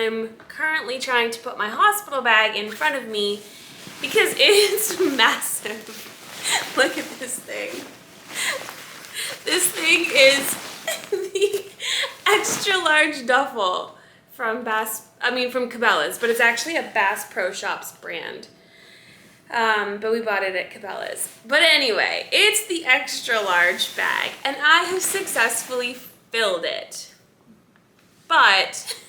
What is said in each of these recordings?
I'm currently trying to put my hospital bag in front of me because it's massive. Look at this thing. This thing is the extra large duffel from from Cabela's, but it's actually a Bass Pro Shops brand. But we bought it at Cabela's. But anyway, it's the extra large bag, and I have successfully filled it. But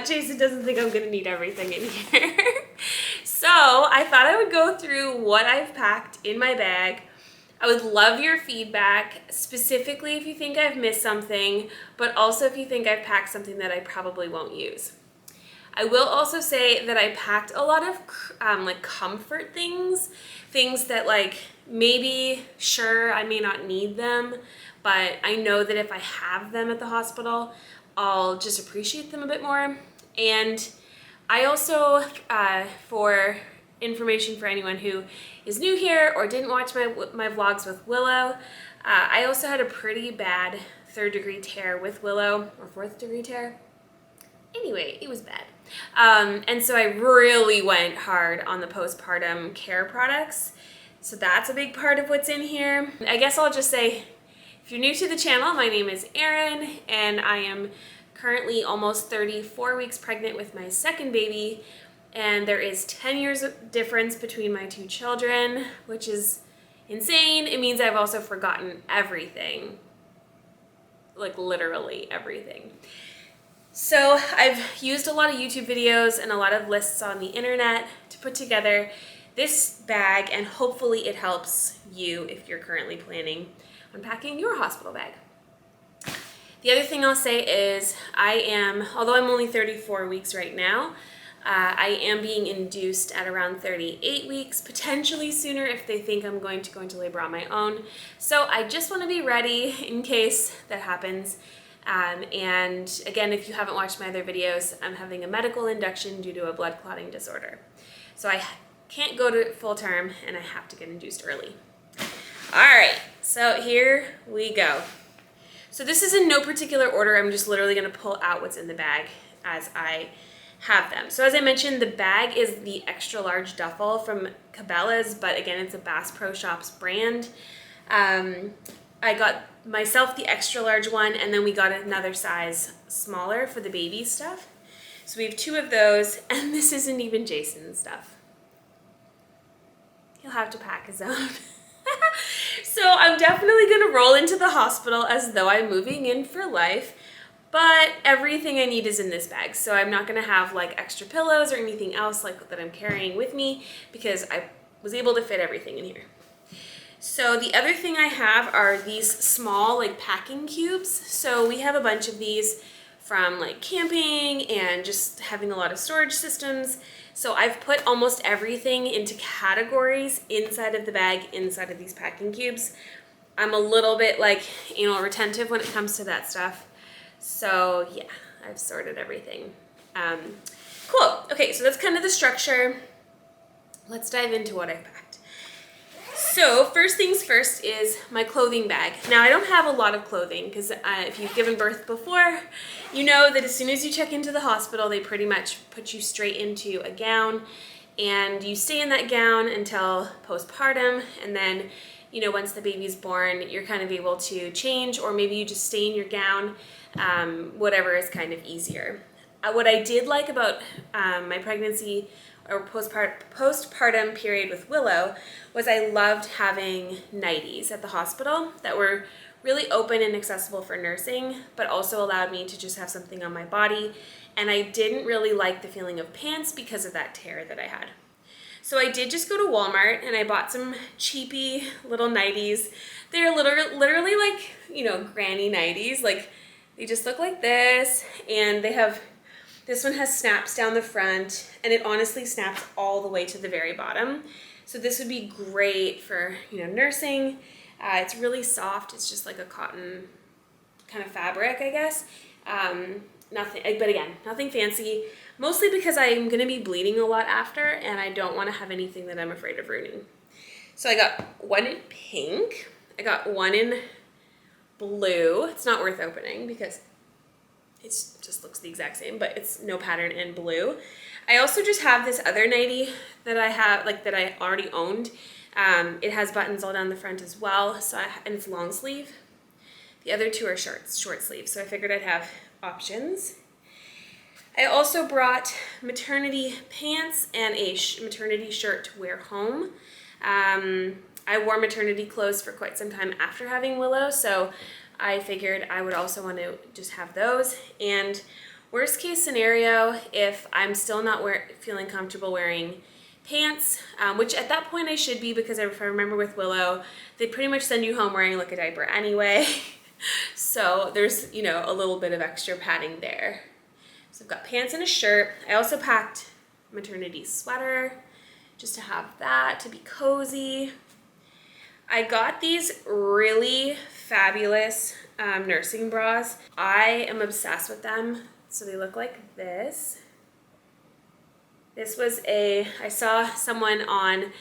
Jason doesn't think I'm gonna need everything in here. So I thought I would go through what I've packed in my bag. I would love your feedback, specifically if you think I've missed something, but also if you think I've packed something that I probably won't use. I will also say that I packed a lot of like comfort things that like maybe, sure, I may not need them, but I know that if I have them at the hospital, I'll just appreciate them a bit more. And I also, for information for anyone who is new here or didn't watch my vlogs with Willow, I also had a pretty bad 3rd degree tear with Willow, or 4th degree tear. Anyway, it was bad. And so I really went hard on the postpartum care products. So that's a big part of what's in here. I guess I'll just say, if you're new to the channel, my name is Erin, and I am currently almost 34 weeks pregnant with my second baby. And there is 10 years of difference between my 2 children, which is insane. It means I've also forgotten everything. Like literally everything. So I've used a lot of YouTube videos and a lot of lists on the internet to put together this bag, and hopefully it helps you if you're currently planning on packing your hospital bag. The other thing I'll say is although I'm only 34 weeks right now, I am being induced at around 38 weeks, potentially sooner if they think I'm going to go into labor on my own. So I just want to be ready in case that happens. And again, if you haven't watched my other videos, I'm having a medical induction due to a blood clotting disorder. So I can't go to full term and I have to get induced early. All right, so here we go. So this is in no particular order. I'm just literally going to pull out what's in the bag as I have them. So as I mentioned, the bag is the extra large duffel from Cabela's, but again, it's a Bass Pro Shops brand. I got myself the extra large one, and then we got another size smaller for the baby stuff. So we have 2 of those, and this isn't even Jason's stuff. He'll have to pack his own. So I'm definitely gonna roll into the hospital as though I'm moving in for life, but everything I need is in this bag. So I'm not gonna have like extra pillows or anything else like that I'm carrying with me, because I was able to fit everything in here. So the other thing I have are these small like packing cubes. So we have a bunch of these from like camping and just having a lot of storage systems. So I've put almost everything into categories inside of the bag, inside of these packing cubes. I'm a little bit like anal retentive when it comes to that stuff. So yeah, I've sorted everything. Cool. Okay, so that's kind of the structure. Let's dive into what I've packed. So first things first is my clothing bag. Now I don't have a lot of clothing because if you've given birth before, you know that as soon as you check into the hospital, they pretty much put you straight into a gown, and you stay in that gown until postpartum, and then once the baby's born, you're kind of able to change, or maybe you just stay in your gown, whatever is kind of easier. What I did like about my pregnancy or postpartum period with Willow was I loved having nighties at the hospital that were really open and accessible for nursing, but also allowed me to just have something on my body. And I didn't really like the feeling of pants because of that tear that I had. So I did just go to Walmart and I bought some cheapy little nighties. They're literally like, granny nighties. Like they just look like this, and this one has snaps down the front, and it honestly snaps all the way to the very bottom. So this would be great for, nursing. It's really soft. It's just like a cotton kind of fabric, I guess. Nothing fancy. Mostly because I'm going to be bleeding a lot after, and I don't want to have anything that I'm afraid of ruining. So I got one in pink. I got one in blue. It's not worth opening because It just looks the exact same, but it's no pattern in blue. I also just have this other nightie that I have, like that I already owned. It has buttons all down the front as well, and it's long sleeve. The other two are short sleeve, so I figured I'd have options. I also brought maternity pants and a maternity shirt to wear home. I wore maternity clothes for quite some time after having Willow, so I figured I would also want to just have those. And worst case scenario, if I'm still not feeling comfortable wearing pants, which at that point I should be, because if I remember with Willow, they pretty much send you home wearing like a diaper anyway. So there's, you know, a little bit of extra padding there. So I've got pants and a shirt. I also packed a maternity sweater just to have that, to be cozy. I got these really fabulous nursing bras. I am obsessed with them. So they look like this. This was I saw someone on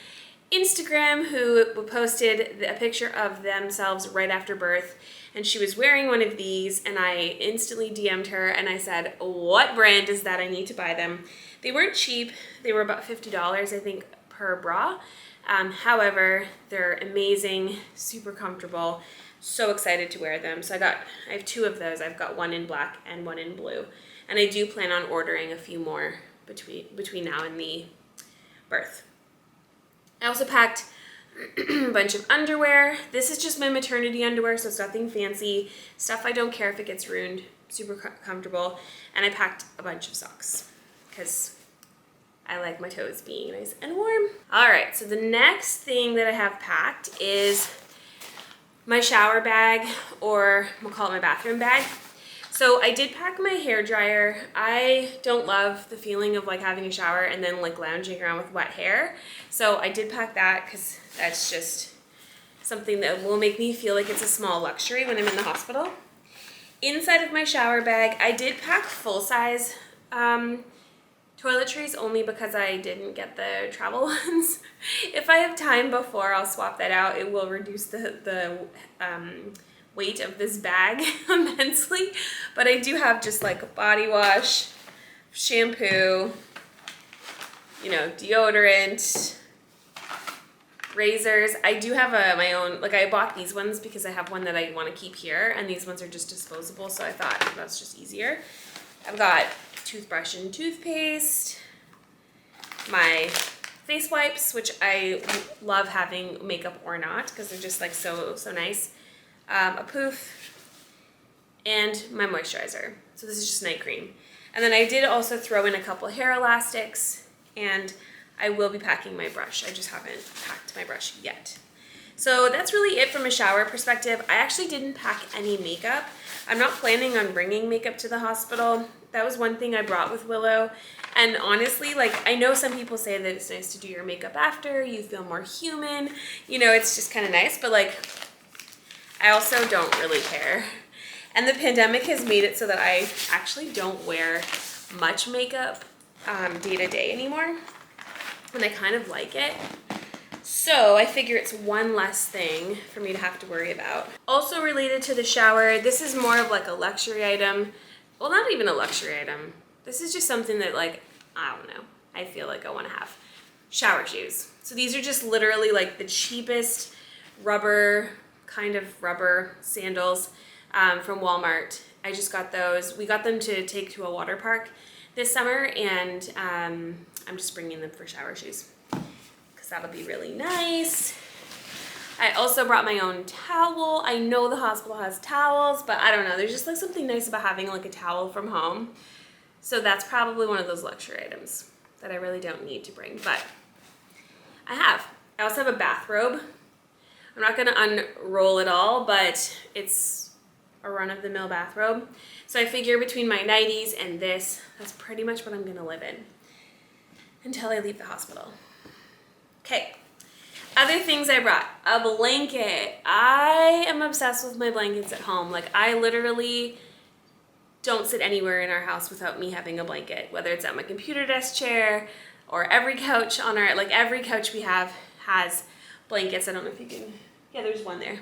Instagram who posted a picture of themselves right after birth, and she was wearing one of these, and I instantly DM'd her and I said, what brand is that? I need to buy them. They weren't cheap. They were about $50, I think, per bra. However, they're amazing, super comfortable, so excited to wear them. So I have two of those. I've got one in black and one in blue, and I do plan on ordering a few more between now and the birth. I also packed a bunch of underwear. This is just my maternity underwear, so it's nothing fancy. Stuff I don't care if it gets ruined. Super comfortable. And I packed a bunch of socks because I like my toes being nice and warm. All right, so the next thing that I have packed is my shower bag, or we'll call it my bathroom bag. So I did pack my hair dryer. I don't love the feeling of like having a shower and then like lounging around with wet hair. So I did pack that because that's just something that will make me feel like it's a small luxury when I'm in the hospital. Inside of my shower bag, I did pack full-size toiletries only because I didn't get the travel ones. If I have time before, I'll swap that out. It will reduce the weight of this bag immensely, but I do have just like a body wash, shampoo, you know, deodorant, razors. I do have my own, like I bought these ones because I have one that I want to keep here, and these ones are just disposable, so I thought that's just easier. I've got toothbrush and toothpaste, my face wipes, which I love having makeup or not because they're just like so nice. A poof, and my moisturizer. So this is just night cream. And then I did also throw in a couple hair elastics, and I will be packing my brush. I just haven't packed my brush yet. So that's really it from a shower perspective. I actually didn't pack any makeup. I'm not planning on bringing makeup to the hospital. That was one thing I brought with Willow. And honestly, like, I know some people say that it's nice to do your makeup after, you feel more human, you know, it's just kind of nice, but like, I also don't really care. And the pandemic has made it so that I actually don't wear much makeup day to day anymore. And I kind of like it. So I figure it's one less thing for me to have to worry about. Also related to the shower, this is more of like a luxury item. Well, not even a luxury item. This is just something that, like, I don't know, I feel like I want to have. Shower shoes. So these are just literally like the cheapest rubber sandals from Walmart. I just got those. We got them to take to a water park this summer, and I'm just bringing them for shower shoes because that'll be really nice. I also brought my own towel. I know the hospital has towels, but I don't know. There's just like something nice about having like a towel from home. So that's probably one of those luxury items that I really don't need to bring, but I have. I also have a bathrobe. I'm not gonna unroll it all, but it's a run-of-the-mill bathrobe. So I figure between my nighties and this, that's pretty much what I'm gonna live in until I leave the hospital. Okay, other things I brought. A blanket. I am obsessed with my blankets at home. Like, I literally don't sit anywhere in our house without me having a blanket, whether it's at my computer desk chair or every couch on our, like every couch we have has blankets. I don't know if you can, yeah, there's one there.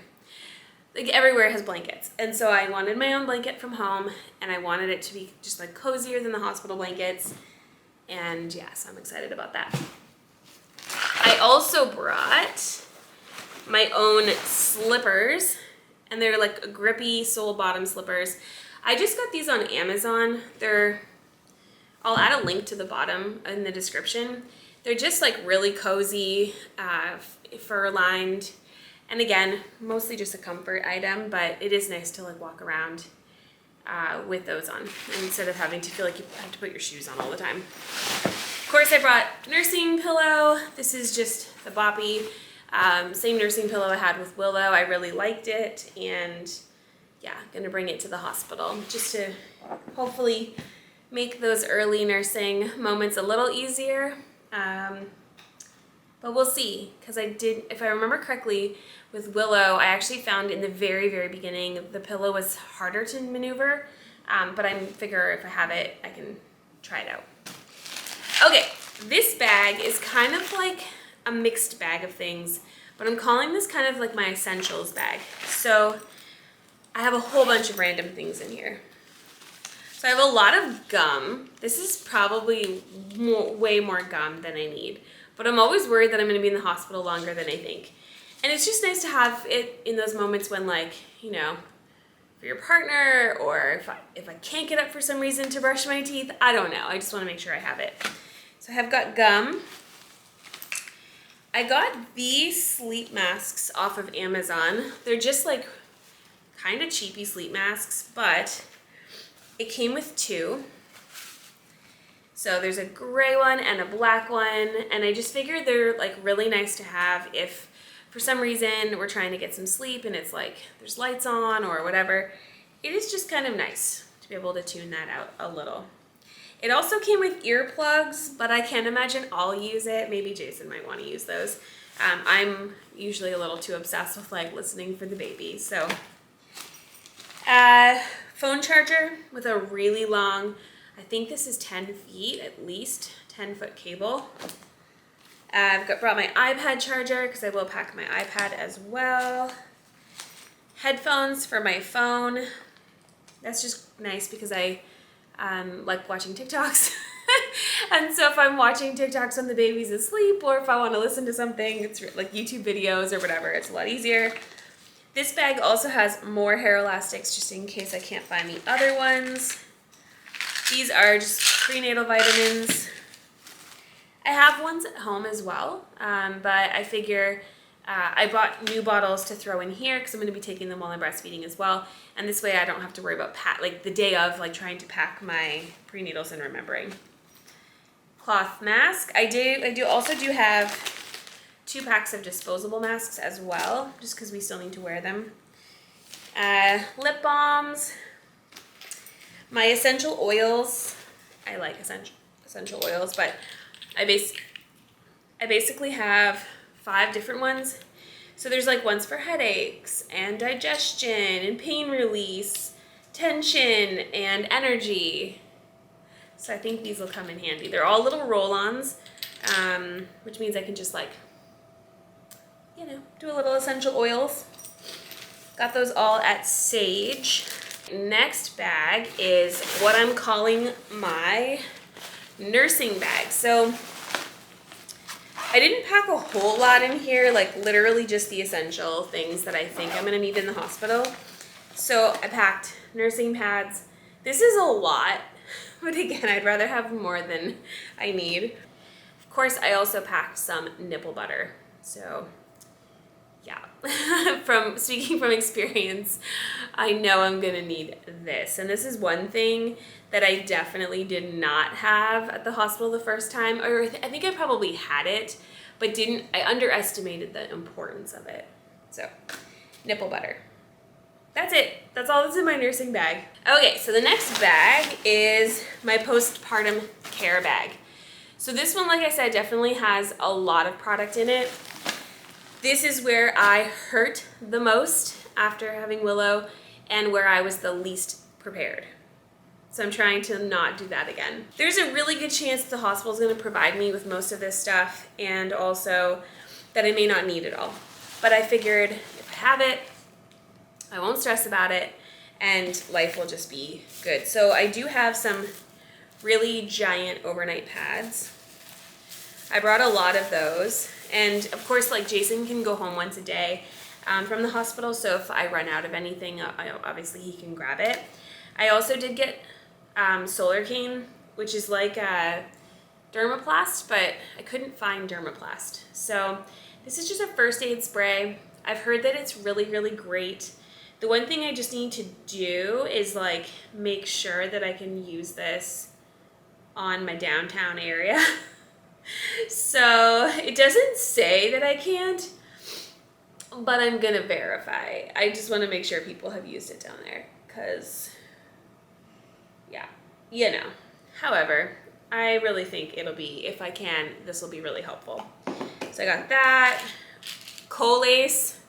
like everywhere has blankets. And so I wanted my own blanket from home, and I wanted it to be just like cozier than the hospital blankets. And yeah, so I'm excited about that. I also brought my own slippers, and they're like grippy sole bottom slippers. I just got these on Amazon. I'll add a link to the bottom in the description. They're just like really cozy, fur lined. And again, mostly just a comfort item, but it is nice to like walk around with those on instead of having to feel like you have to put your shoes on all the time. Of course, I brought nursing pillow. This is just the Boppy, same nursing pillow I had with Willow. I really liked it, and yeah, gonna bring it to the hospital just to hopefully make those early nursing moments a little easier. But we'll see, because if I remember correctly, with Willow, I actually found in the very, very beginning, the pillow was harder to maneuver, but I figure if I have it, I can try it out. Okay, this bag is kind of like a mixed bag of things, but I'm calling this kind of like my essentials bag. So I have a whole bunch of random things in here. So I have a lot of gum. This is probably way more gum than I need, but I'm always worried that I'm gonna be in the hospital longer than I think. And it's just nice to have it in those moments when, like, you know, for your partner, or if I can't get up for some reason to brush my teeth, I don't know. I just wanna make sure I have it. So I have got gum. I got these sleep masks off of Amazon. They're just like kind of cheapy sleep masks, but it came with two. So there's a gray one and a black one, and I just figured they're like really nice to have if for some reason we're trying to get some sleep and it's like there's lights on or whatever. It is just kind of nice to be able to tune that out a little. It also came with earplugs, but I can't imagine I'll use it. Maybe Jason might want to use those. I'm usually a little too obsessed with like listening for the baby. So phone charger with a really long, I think this is 10 feet, at least 10-foot cable. I've brought my iPad charger because I will pack my iPad as well. Headphones for my phone. That's just nice because I like watching TikToks. And so if I'm watching TikToks when the baby's asleep, or if I want to listen to something, it's like YouTube videos or whatever, it's a lot easier. This bag also has more hair elastics just in case I can't find the other ones. These are just prenatal vitamins. I have ones at home as well, but I figure I bought new bottles to throw in here because I'm going to be taking them while I'm breastfeeding as well. And this way I don't have to worry about like the day of like trying to pack my prenatals and remembering. Cloth mask. I also have 2 packs of disposable masks as well, just because we still need to wear them. Lip balms. My essential oils. I like essential oils, but I basically have 5 different ones. So there's like ones for headaches and digestion and pain release, tension and energy. So I think these will come in handy. They're all little roll-ons, which means I can just like, you know, do a little essential oils. Got those all at Sage. Next bag is what I'm calling my nursing bag. So I didn't pack a whole lot in here, like literally just the essential things that I think I'm gonna need in the hospital. So I packed nursing pads. This is a lot, but again, I'd rather have more than I need. Of course, I also packed some nipple butter. So yeah, speaking from experience, I know I'm gonna need this. And this is one thing that I definitely did not have at the hospital the first time, or I think I probably had it, but I underestimated the importance of it. So, nipple butter. That's it. That's all that's in my nursing bag. Okay, so the next bag is my postpartum care bag. So this one, like I said, definitely has a lot of product in it. This is where I hurt the most after having Willow and where I was the least prepared. So I'm trying to not do that again. There's a really good chance the hospital is going to provide me with most of this stuff, and also that I may not need it all. But I figured if I have it, I won't stress about it, and life will just be good. So I do have some really giant overnight pads. I brought a lot of those, and of course, like, Jason can go home once a day from the hospital, so if I run out of anything, obviously he can grab it. I also did get Solar Cane, which is like a Dermaplast, but I couldn't find Dermaplast. So this is just a first aid spray. I've heard that it's really, really great. The one thing I just need to do is, like, make sure that I can use this on my downtown area. So it doesn't say that I can't, but I'm gonna verify. I just want to make sure people have used it down there, because, yeah, you know. However, I really think it'll be, if I can, this will be really helpful. So I got that. Colace,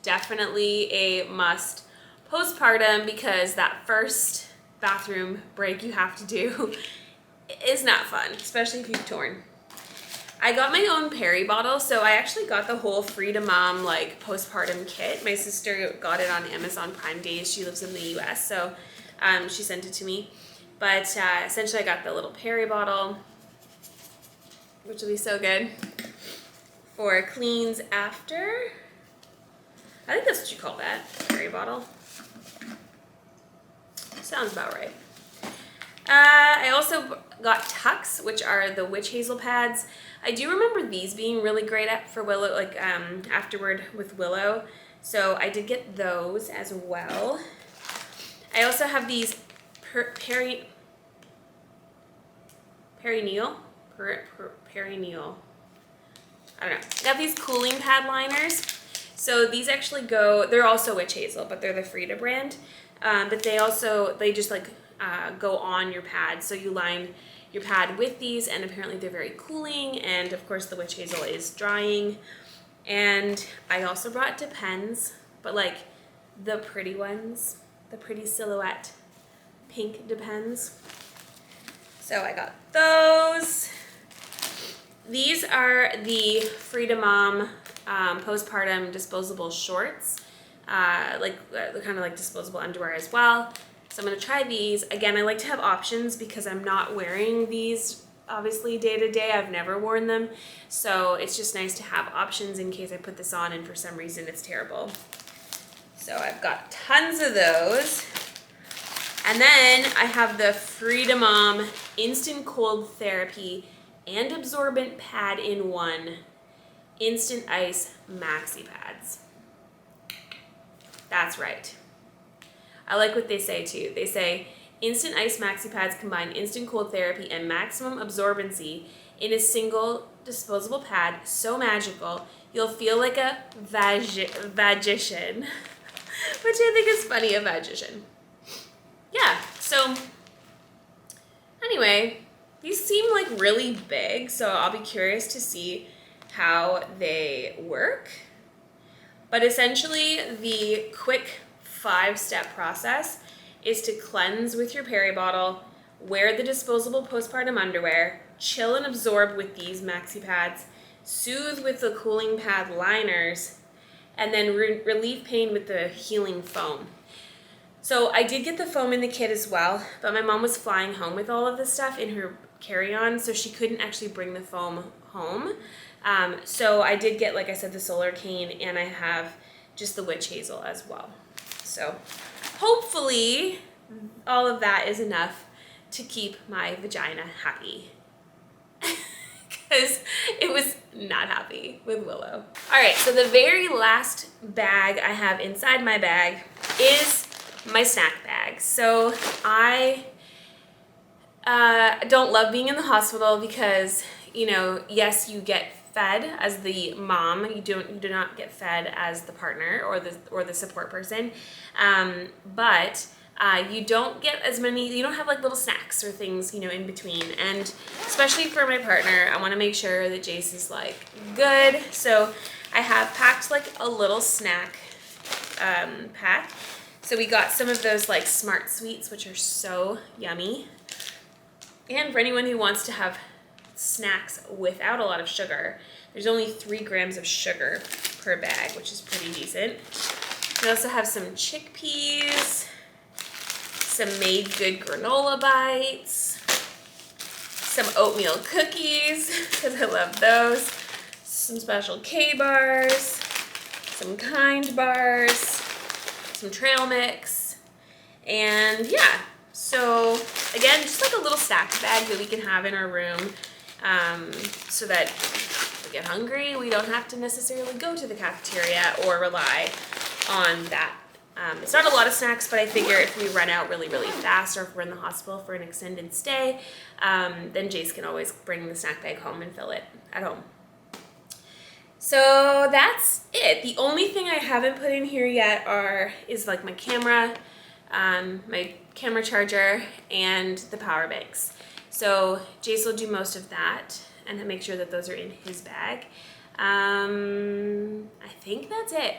definitely a must postpartum, because that first bathroom break you have to do is not fun, especially if you've torn. I got my own Peri bottle, so I actually got the whole Frida Mom, like, postpartum kit. My sister got it on Amazon Prime Days. She lives in the US, so she sent it to me. But essentially I got the little Peri bottle, which will be so good for cleans after. I think that's what you call that, Peri bottle. Sounds about right. I also got Tucks, which are the witch hazel pads. I do remember these being really great for Willow, like afterward with Willow. So I did get those as well. I also have these perineal. I don't know. I got these cooling pad liners. So these actually go, they're also witch hazel, but they're the Frida brand. But they just like go on your pad. So you line your pad with these, and apparently they're very cooling, and of course the witch hazel is drying. And I also brought Depends, but like the pretty ones, the pretty silhouette pink Depends. So I got those. These are the Frida Mom postpartum disposable shorts, like kind of like disposable underwear as well. So I'm going to try these. Again, I like to have options because I'm not wearing these obviously day to day. I've never worn them. So it's just nice to have options in case I put this on and for some reason it's terrible. So I've got tons of those. And then I have the Frida Mom Instant Cold Therapy and Absorbent Pad in One Instant Ice Maxi Pads. That's right. I like what they say too. They say, Instant Ice Maxi Pads combine instant cold therapy and maximum absorbency in a single disposable pad, so magical, you'll feel like a vagician. Which I think is funny, a vagician. Yeah, so anyway, these seem like really big, so I'll be curious to see how they work. But essentially, the quick 5-step process is to cleanse with your Peri bottle, wear the disposable postpartum underwear, chill and absorb with these maxi pads, soothe with the cooling pad liners, and then relieve pain with the healing foam. So I did get the foam in the kit as well, but my mom was flying home with all of this stuff in her carry-on, so she couldn't actually bring the foam home. So I did get, like I said, the Solar Cane, and I have just the witch hazel as well. So hopefully all of that is enough to keep my vagina happy. Because it was not happy with Willow. All right, so the very last bag I have inside my bag is my snack bag. So I don't love being in the hospital because, you know, yes, you get fed as the mom. You do not get fed as the partner or the support person. But you don't get as many, you don't have like little snacks or things, you know, in between. And especially for my partner, I want to make sure that Jace is like good. So I have packed like a little snack pack. So we got some of those like Smart Sweets, which are so yummy. And for anyone who wants to have snacks without a lot of sugar, there's only 3 grams of sugar per bag, which is pretty decent. We also have some chickpeas, some made good granola bites, some oatmeal cookies, because I love those, some special K-bars, some Kind bars, some trail mix, and yeah. So again, just like a little snack bag that we can have in our room, so that if we get hungry, we don't have to necessarily go to the cafeteria or rely on that. It's not a lot of snacks, but I figure if we run out really, really fast, or if we're in the hospital for an extended stay, then Jace can always bring the snack bag home and fill it at home. So that's it. The only thing I haven't put in here yet is like my camera charger, and the power banks. So Jace will do most of that and make sure that those are in his bag. I think that's it.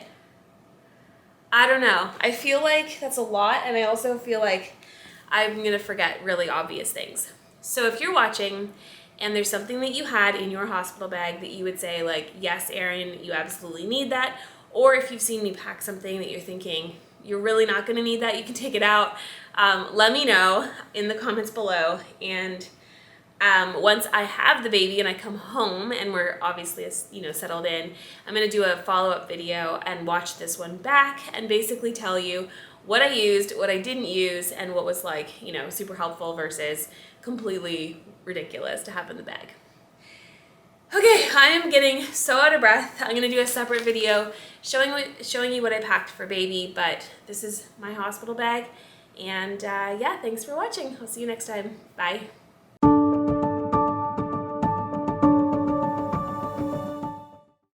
I don't know. I feel like that's a lot, and I also feel like I'm gonna forget really obvious things. So if you're watching and there's something that you had in your hospital bag that you would say like, yes, Erin, you absolutely need that, or if you've seen me pack something that you're thinking you're really not gonna need that, you can take it out, let me know in the comments below. And once I have the baby and I come home and we're obviously, you know, settled in, I'm gonna do a follow-up video and watch this one back and basically tell you what I used, what I didn't use, and what was like, you know, super helpful versus completely ridiculous to have in the bag. Okay, I am getting so out of breath. I'm gonna do a separate video showing you what I packed for baby, but this is my hospital bag. And yeah, thanks for watching. I'll see you next time. Bye.